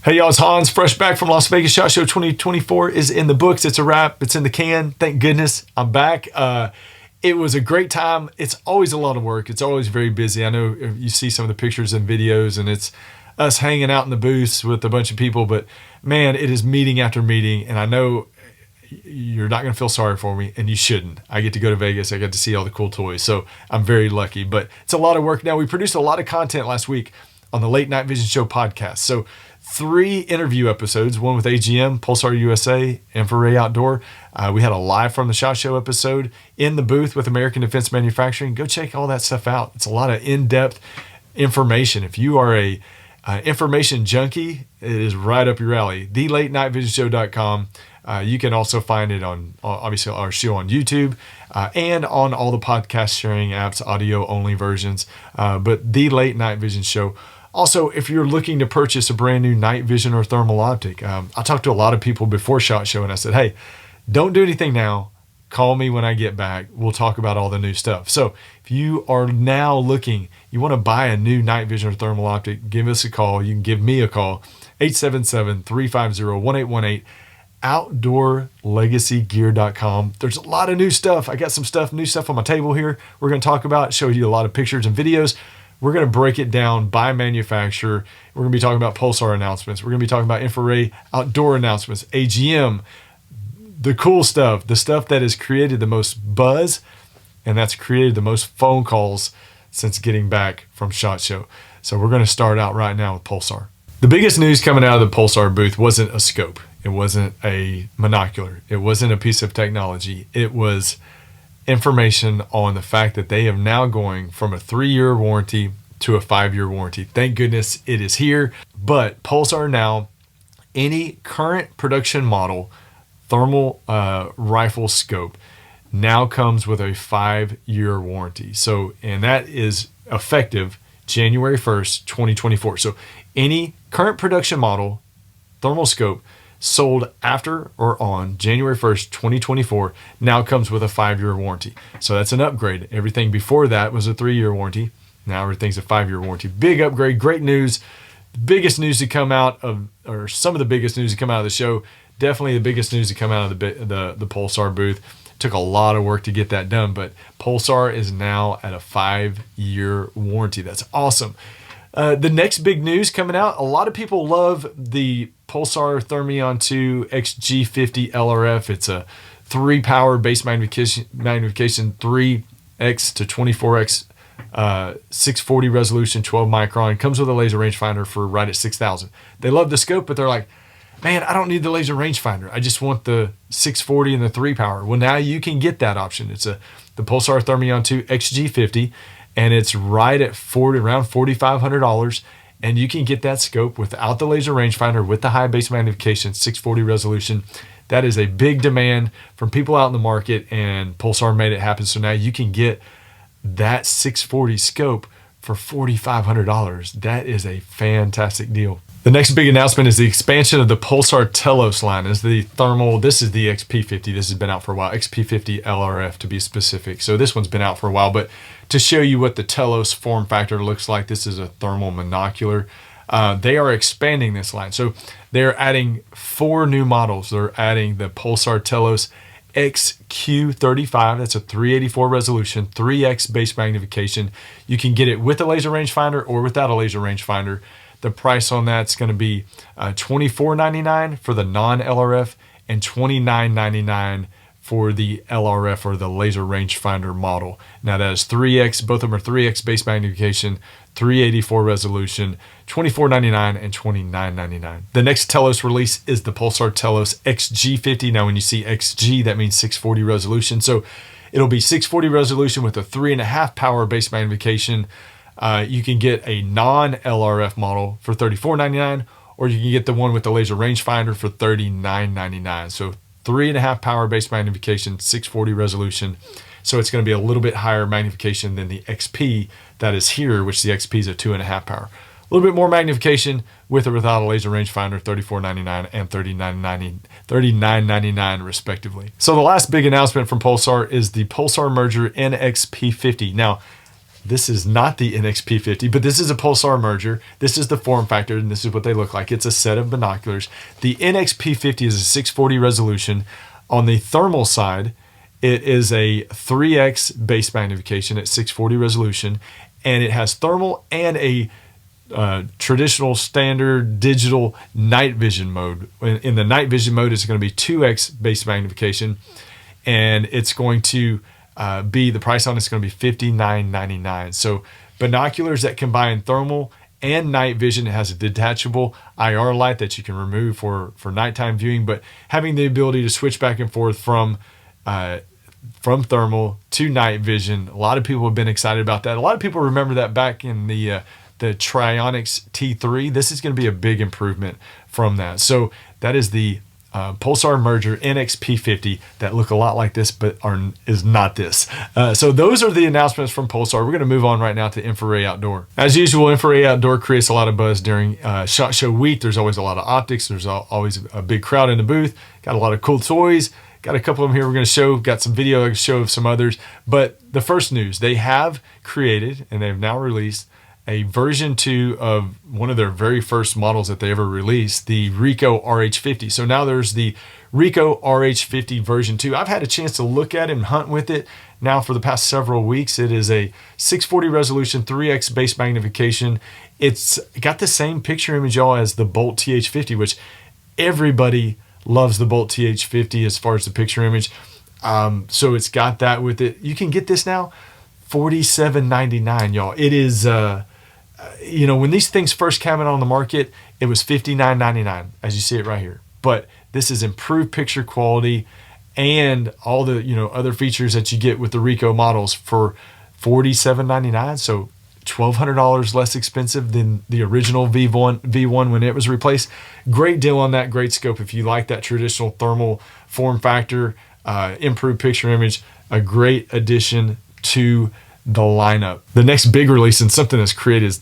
Hey y'all, it's Hans, fresh back from Las Vegas SHOT Show 2024 is in the books. It's a wrap. It's in the can. Thank goodness I'm back. It was a great time. It's always a lot of work. It's always very busy. I know you see some of the pictures and videos and it's us hanging out in the booths with a bunch of people, but man, it is meeting after meeting. And I know you're not going to feel sorry for me, and you shouldn't. I get to go to Vegas. I get to see all the cool toys. So I'm very lucky, but it's a lot of work. Now, we produced a lot of content last week on the Late Night Vision Show podcast. So 3 interview episodes, one with AGM, Pulsar USA, InfiRay Outdoor. We had a live from the SHOT Show episode in the booth with American Defense Manufacturing. Go check all that stuff out. It's a lot of in-depth information. If you are a information junkie, it is right up your alley. TheLateNightVisionShow.com. You can also find it on, obviously, our show on YouTube and on all the podcast sharing apps, audio-only versions. But The Late Night Vision Show. Also, if you're looking to purchase a brand new night vision or thermal optic, I talked to a lot of people before SHOT Show, and I said, hey, don't do anything now. Call me when I get back. We'll talk about all the new stuff. So if you are now looking, you want to buy a new night vision or thermal optic, give us a call. You can give me a call, 877-350-1818. OutdoorLegacyGear.com. There's a lot of new stuff. I got some new stuff on my table here. We're going to talk about, show you a lot of pictures and videos. We're going to break it down by manufacturer. We're going to be talking about Pulsar announcements. We're going to be talking about InfiRay Outdoor announcements, AGM, the cool stuff, the stuff that has created the most buzz, and that's created the most phone calls since getting back from SHOT Show. So we're going to start out right now with Pulsar. The biggest news coming out of the Pulsar booth wasn't a scope. It wasn't a monocular. It wasn't a piece of technology. It was information on the fact that they are now going from a 3-year warranty to a 5-year warranty. Thank goodness it is here. But Pulsar now, any current production model thermal rifle scope now comes with a 5-year warranty. So, and that is effective January 1st, 2024. So any current production model thermal scope sold after or on January 1st, 2024 now comes with a 5-year warranty. So that's an upgrade. Everything before that was a 3-year warranty. Now everything's a 5-year warranty. Big upgrade, great news. The biggest news to come out of, or some of the biggest news to come out of the show, definitely the biggest news to come out of the Pulsar booth. Took a lot of work to get that done, but Pulsar is now at a 5-year warranty. That's awesome. The next big news coming out, a lot of people love the Pulsar Thermion 2 XG50 LRF. It's a 3-power base magnification 3x to 24x 640 resolution, 12 micron. Comes with a laser rangefinder for right at 6,000. They love the scope, but they're like, man, I don't need the laser rangefinder. I just want the 640 and the 3-power. Well, now you can get that option. It's the Pulsar Thermion 2 XG50. And it's right at around $4,500, and you can get that scope without the laser rangefinder with the high base magnification, 640 resolution. That is a big demand from people out in the market, and Pulsar made it happen. So now you can get that 640 scope for $4,500. That is a fantastic deal. The next big announcement is the expansion of the Pulsar Telos line. This is the thermal. This is the XP50. This has been out for a while. XP50 LRF to be specific. So this one's been out for a while, but to show you what the Telos form factor looks like, this is a thermal monocular. They are expanding this line. So they're adding 4 new models. They're adding the Pulsar Telos XQ35. That's a 384 resolution, 3x base magnification. You can get it with a laser rangefinder or without a laser rangefinder. The price on that's going to be $24.99 for the non-LRF and $29.99 for the LRF or the laser rangefinder model. Now that is 3x, both of them are 3x base magnification, 384 resolution, $24.99 and $29.99. The next Telos release is the Pulsar Telos XG50. Now when you see XG, that means 640 resolution. So it'll be 640 resolution with a 3.5 power base magnification. You can get a non-LRF model for $34.99, or you can get the one with the laser rangefinder for $39.99. So 3.5 power base magnification, 640 resolution. So it's going to be a little bit higher magnification than the XP that is here, which the XP is a 2.5 power. A little bit more magnification with or without a laser rangefinder, $34.99 and $39.99 respectively. So the last big announcement from Pulsar is the Pulsar Merger NXP50. Now, This is not the NXP50, but this is a Pulsar merger. This is the form factor, and this is what they look like. It's a set of binoculars. The NXP50 is a 640 resolution. On the thermal side, it is a 3x base magnification at 640 resolution, and it has thermal and a traditional standard digital night vision mode. In the night vision mode, it's going to be 2x base magnification, and it's going to the price on it's going to be $59.99. So binoculars that combine thermal and night vision. It has a detachable IR light that you can remove for nighttime viewing, but having the ability to switch back and forth from thermal to night vision. A lot of people have been excited about that. A lot of people remember that back in the Trionics T3. This is going to be a big improvement from that. So that is the Pulsar merger NXP50 that look a lot like this, but is not this. So those are the announcements from Pulsar. We're going to move on right now to InfiRay Outdoor. As usual, InfiRay Outdoor creates a lot of buzz during SHOT Show week. There's always a lot of optics. There's always a big crowd in the booth. Got a lot of cool toys. Got a couple of them here we're going to show. Got some video to show of some others. But the first news, they have created and they've now released a version 2 of one of their very first models that they ever released, the RICO RH50. So now there's the RICO RH50 version 2. I've had a chance to look at it and hunt with it now for the past several weeks. It is a 640 resolution, 3x base magnification. It's got the same picture image y'all as the Bolt TH50, which everybody loves the Bolt TH50 as far as the picture image. So it's got that with it. You can get this now, $47.99, y'all. It is, you know, when these things first came out on the market, it was $59.99, as you see it right here. But this is improved picture quality and all the, you know, other features that you get with the RICO models for $47.99. So $1,200 less expensive than the original V1 when it was replaced. Great deal on that, great scope. If you like that traditional thermal form factor, improved picture image, a great addition to the lineup. The next big release and something that's created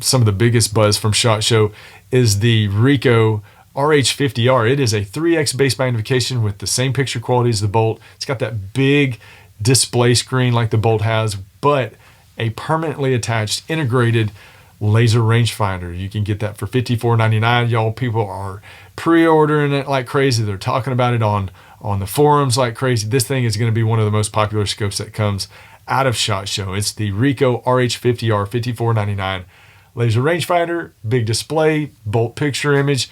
some of the biggest buzz from SHOT Show is the RICO RH50R. It is a 3x base magnification with the same picture quality as the Bolt. It's got that big display screen like the Bolt has, but a permanently attached integrated laser rangefinder. You can get that for $54.99. Y'all, people are pre-ordering it like crazy. They're talking about it on the forums like crazy. This thing is going to be one of the most popular scopes that comes out of SHOT Show. It's the RICO RH50R, $54.99. Laser rangefinder, big display, Bolt picture image,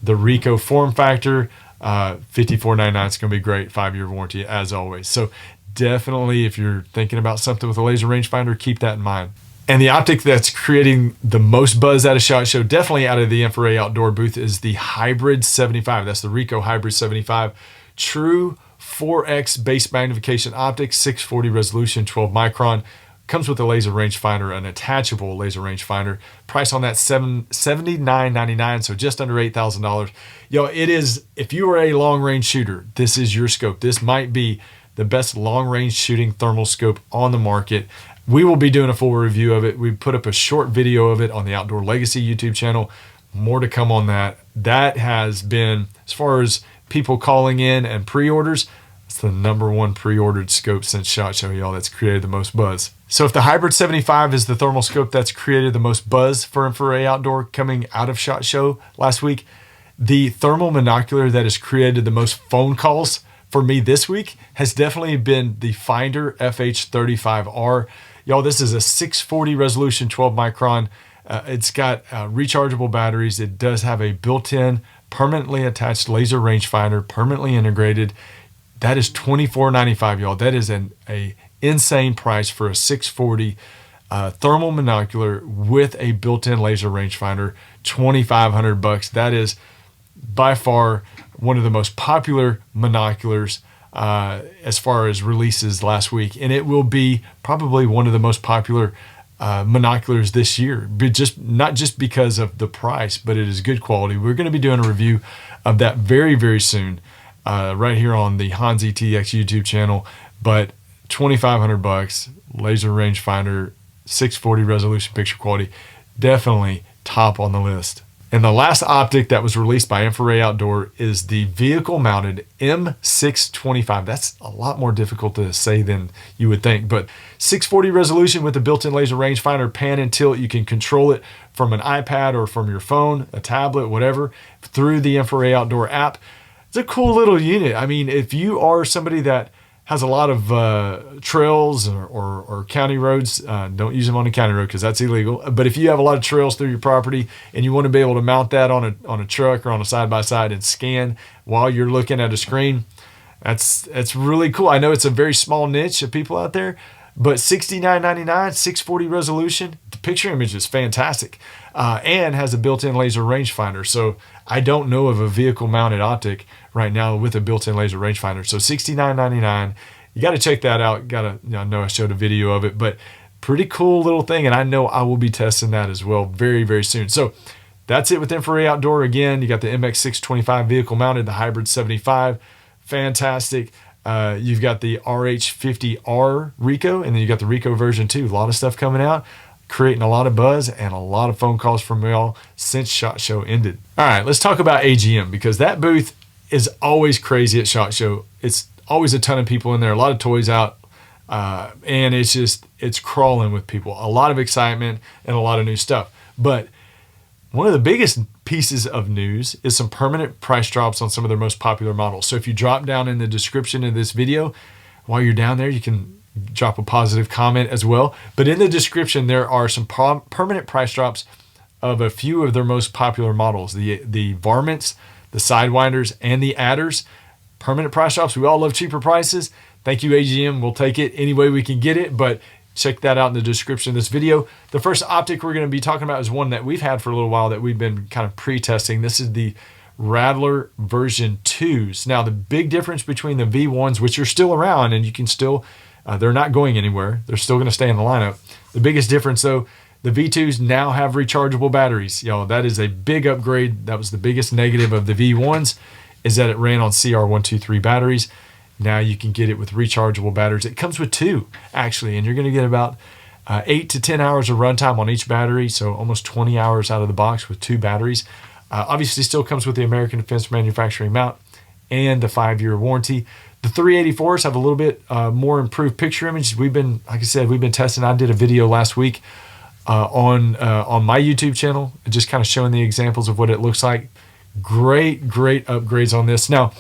the RICO form factor, $54.99. It's going to be great. 5-year warranty as always. So definitely, if you're thinking about something with a laser rangefinder, keep that in mind. And the optic that's creating the most buzz out of SHOT Show, definitely out of the InfiRay Outdoor booth, is the Hybrid 75. That's the RICO Hybrid 75. True 4x base magnification optic, 640 resolution, 12 micron. Comes with a laser rangefinder, an attachable laser rangefinder. Price on that $79.99, so just under $8,000. Yo, it is, if you are a long range shooter, this is your scope. This might be the best long range shooting thermal scope on the market. We will be doing a full review of it. We put up a short video of it on the Outdoor Legacy YouTube channel. More to come on that. That has been, as far as people calling in and pre-orders, it's the #1 pre-ordered scope since SHOT Show, y'all. That's created the most buzz. So if the Hybrid 75 is the thermal scope that's created the most buzz for InfiRay Outdoor coming out of SHOT Show last week, the thermal monocular that has created the most phone calls for me this week has definitely been the Finder FH35R. Y'all, this is a 640 resolution, 12 micron. It's got rechargeable batteries. It does have a built-in permanently attached laser rangefinder, permanently integrated. That is $24.95, y'all. That is an insane price for a 640 thermal monocular with a built-in laser rangefinder. $2,500. That is by far one of the most popular monoculars as far as releases last week, and it will be probably one of the most popular monoculars this year, but not just because of the price, but it is good quality. We're going to be doing a review of that very, very soon, right here on the HansETX YouTube channel. But $2,500, laser rangefinder, 640 resolution picture quality, definitely top on the list. And the last optic that was released by InfiRay Outdoor is the vehicle-mounted M625. That's a lot more difficult to say than you would think, but 640 resolution with a built-in laser rangefinder, pan and tilt. You can control it from an iPad or from your phone, a tablet, whatever, through the InfiRay Outdoor app. It's a cool little unit. I mean, if you are somebody that has a lot of trails or county roads, don't use them on a county road because that's illegal. But if you have a lot of trails through your property and you want to be able to mount that on a truck or on a side-by-side and scan while you're looking at a screen, that's really cool. I know it's a very small niche of people out there, but $69.99, 640 resolution, the picture image is fantastic, and has a built-in laser rangefinder. So I don't know of a vehicle-mounted optic right now with a built-in laser rangefinder. So $69.99, you got to check that out. I know I showed a video of it, but pretty cool little thing, and I know I will be testing that as well very, very soon. So that's it with InfiRay Outdoor. Again, you got the MX625 vehicle-mounted, the Hybrid 75, fantastic. You've got the RH50R RICO, and then you got the RICO version 2. A lot of stuff coming out, creating a lot of buzz and a lot of phone calls from y'all since SHOT Show ended. All right, let's talk about AGM, because that booth is always crazy at SHOT Show. It's always a ton of people in there, a lot of toys out, and it's crawling with people. A lot of excitement and a lot of new stuff. But one of the biggest pieces of news is some permanent price drops on some of their most popular models. So if you drop down in the description of this video, while you're down there, you can drop a positive comment as well. But in the description, there are some permanent price drops of a few of their most popular models. The Varmints, the Sidewiners, and the Adders. Permanent price drops. We all love cheaper prices. Thank you, AGM. We'll take it any way we can get it, but check that out in the description of this video. The first optic we're going to be talking about is one that we've had for a little while that we've been kind of pre-testing. This is the Rler version 2s. Now, the big difference between the V1s, which are still around and you can still, they're not going anywhere. They're still going to stay in the lineup. The biggest difference, though, the V2s now have rechargeable batteries. That is a big upgrade. That was the biggest negative of the V1s, is that it ran on CR123 batteries. Now you can get it with rechargeable batteries. It comes with 2, actually, and you're going to get about 8 to 10 hours of runtime on each battery, so almost 20 hours out of the box with 2 batteries. Obviously, still comes with the American Defense Manufacturing mount and the 5-year warranty. The 384s have a little bit more improved picture image. We've been, like I said, we've been testing. I did a video last week on my YouTube channel, just kind of showing the examples of what it looks like. Great upgrades on this. Now,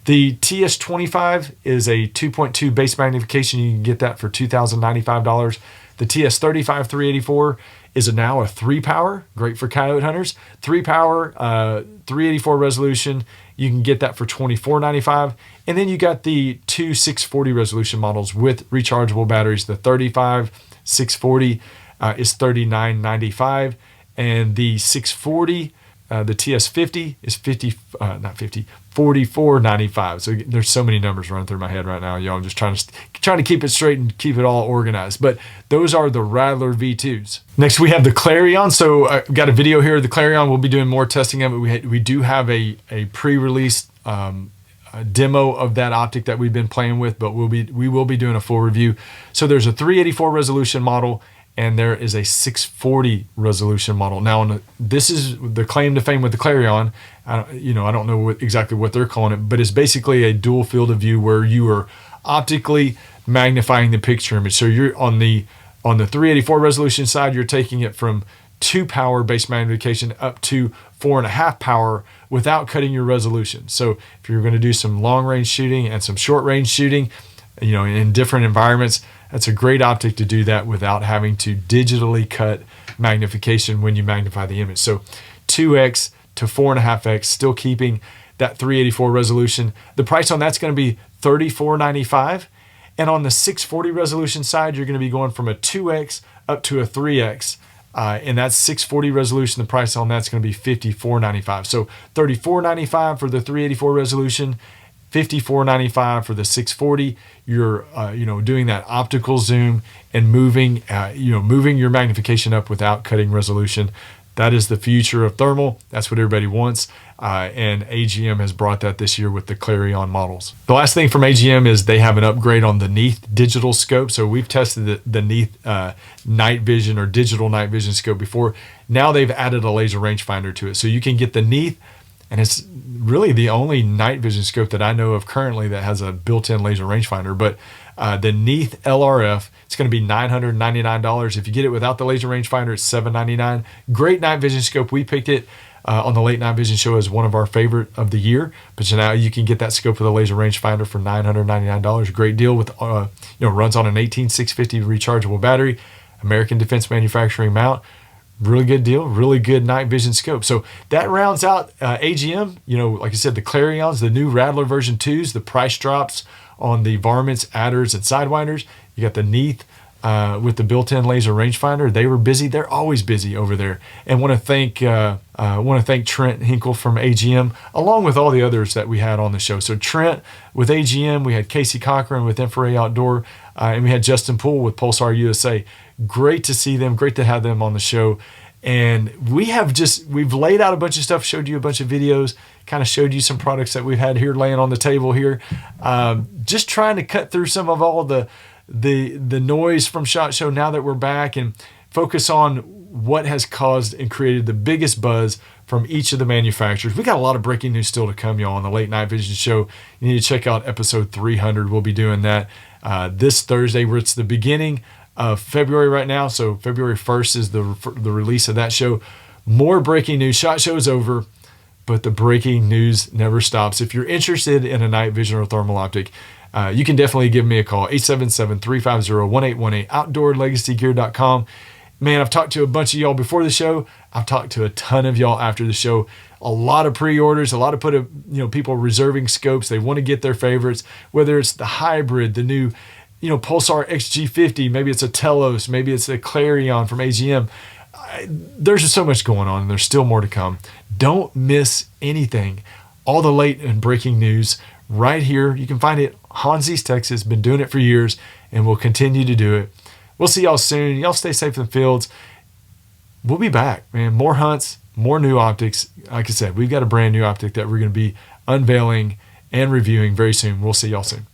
the TS25 is a 2.2 base magnification. You can get that for $2,095. The TS35-384 is now a 3-power, great for coyote hunters. 3-power, 384 resolution. You can get that for $24.95. And then you got the 2 640 resolution models with rechargeable batteries. The 35-640 is $39.95, and the 640, the TS50 is $44.95. So there's so many numbers running through my head right now, y'all. I'm just trying to keep it straight and keep it all organized. But those are the Rler V2s. Next, we have the Clarion. So I got a video here of the Clarion. We'll be doing more testing of it. We do have a pre-release demo of that optic that we've been playing with, but we will be doing a full review. So there's a 384 resolution model, and there is a 640 resolution model. Now, this is the claim to fame with the Clarion. I don't know exactly what they're calling it, but it's basically a dual field of view where you are optically magnifying the picture image. So you're on the 384 resolution side, you're taking it from 2-power base magnification up to 4.5 power without cutting your resolution. So if you're going to do some long range shooting and some short range shooting, in different environments, that's a great optic to do that without having to digitally cut magnification when you magnify the image. So 2x to 4.5x, still keeping that 384 resolution. The price on that's going to be $34.95. And on the 640 resolution side, you're going to be going from a 2x up to a 3x. And that's 640 resolution. The price on that's going to be $54.95. So $34.95 for the 384 resolution, $54.95 for the 640. You're doing that optical zoom and moving your magnification up without cutting resolution. That is the future of thermal. That's what everybody wants. And AGM has brought that this year with the Clarion models. The last thing from AGM is they have an upgrade on the Neath digital scope. So we've tested the Neath night vision or digital night vision scope before. Now they've added a laser rangefinder to it. So you can get the Neath, and it's really the only night vision scope that I know of currently that has a built-in laser rangefinder. But the Neath LRF, it's going to be $999. If you get it without the laser rangefinder, it's $799. Great night vision scope. We picked it on the Late Night Vision Show as one of our favorite of the year. But now you can get that scope with a laser rangefinder for $999. Great deal with runs on an 18650 rechargeable battery, American Defense Manufacturing mount. Really good deal, really good night vision scope. So that rounds out AGM. Like I said, the Clarions, the new Rler version 2s, the price drops on the Varmints, Adders, and Sidewiners. You got the Neath with the built-in laser rangefinder. They were busy. They're always busy over there. And want to thank Trent Hinkle from AGM, along with all the others that we had on the show. So Trent with AGM, we had Casey Cochran with InfiRay Outdoor, and we had Justin Poole with Pulsar USA. Great to see them. Great to have them on the show. And we've laid out a bunch of stuff, showed you a bunch of videos, kind of showed you some products that we've had here laying on the table here. Just trying to cut through some of all the noise from SHOT Show now that we're back and focus on what has caused and created the biggest buzz from each of the manufacturers. We got a lot of breaking news still to come, y'all, on the Late Night Vision Show. You need to check out episode 300. We'll be doing that this Thursday, where it's the beginning of February right now. So February 1st is the release of that show. More breaking news. SHOT Show is over, but the breaking news never stops. If you're interested in a night vision or thermal optic, you can definitely give me a call, 877-350-1818, outdoorlegacygear.com. Man, I've talked to a bunch of y'all before the show. I've talked to a ton of y'all after the show. A lot of pre-orders, a lot of people reserving scopes. They want to get their favorites, whether it's the hybrid, the new Pulsar XG50, maybe it's a Telos, maybe it's a Clarion from AGM. There's just so much going on, and there's still more to come. Don't miss anything. All the late and breaking news right here. You can find it. HansETX has been doing it for years and will continue to do it. We'll see y'all soon. Y'all stay safe in the fields. We'll be back, man. More hunts, more new optics. Like I said, we've got a brand new optic that we're going to be unveiling and reviewing very soon. We'll see y'all soon.